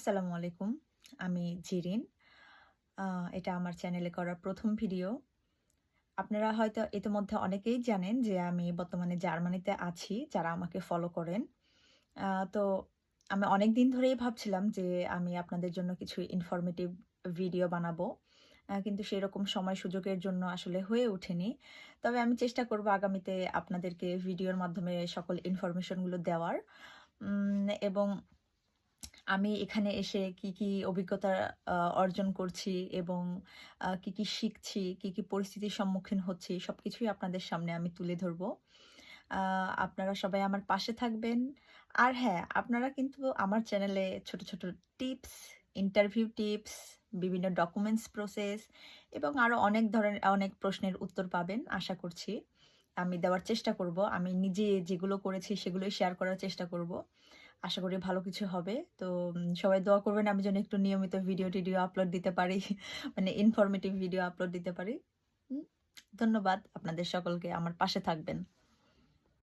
আসসালামু আলাইকুম। আমি জিরিন। আ এটা আমার চ্যানেলে করা ১ম ভিডিও। আপনারা হয়তো ইতিমধ্যে অনেকেই জানেন যে আমি বর্তমানে জার্মানিতে আছি, যারা আমাকে ফলো করেন। তো আমি অনেকদিন ধরেই ভাবছিলাম যে আমি আপনাদের জন্য কিছু ইনফরমেটিভ ভিডিও বানাবো। কিন্তু সেরকম সময় সুযোগের জন্য আসলে হয়ে ওঠেনি। তবে আমি চেষ্টা করব আগামীতে আপনাদেরকে ভিডিওর মাধ্যমে সকল ইনফরমেশন গুলো দেওয়ার। এবং আমি এখানে এসে কি, কি অভিজ্ঞতা আ অর্জন করছি এবং কি, কি শিখছি, কি, কি পরিস্থিতির সম্মুখীন হচ্ছি সবকিছুই আপনাদের সামনে আমি তুলে ধরব। আ আপনারা সবাই আমার পাশে থাকবেন। আর হ্যাঁ, আপনারা কিন্তু আমার চ্যানেলে ছোট, ছোট টিপস, ইন্টারভিউ টিপস, বিভিন্ন ডকুমেন্টস প্রসেস এবং আরো অনেক প্রশ্নের উত্তর পাবেন আশা করছি। আমি দেওয়ার চেষ্টা করব। আমি নিজে যেগুলো করেছি সেগুলোই শেয়ার করার চেষ্টা করব। আশা করি ভালো কিছু হবে। তো সবাই দোয়া করবেন আমি যেন একটু নিয়মিত ভিডিও-টিডিও আপলোড দিতে পারি। মানে ইনফরমেটিভ ভিডিও আপলোড দিতে পারি। হুম? ধন্যবাদ আপনাদের সকলকে। আমার পাশে থাকবেন।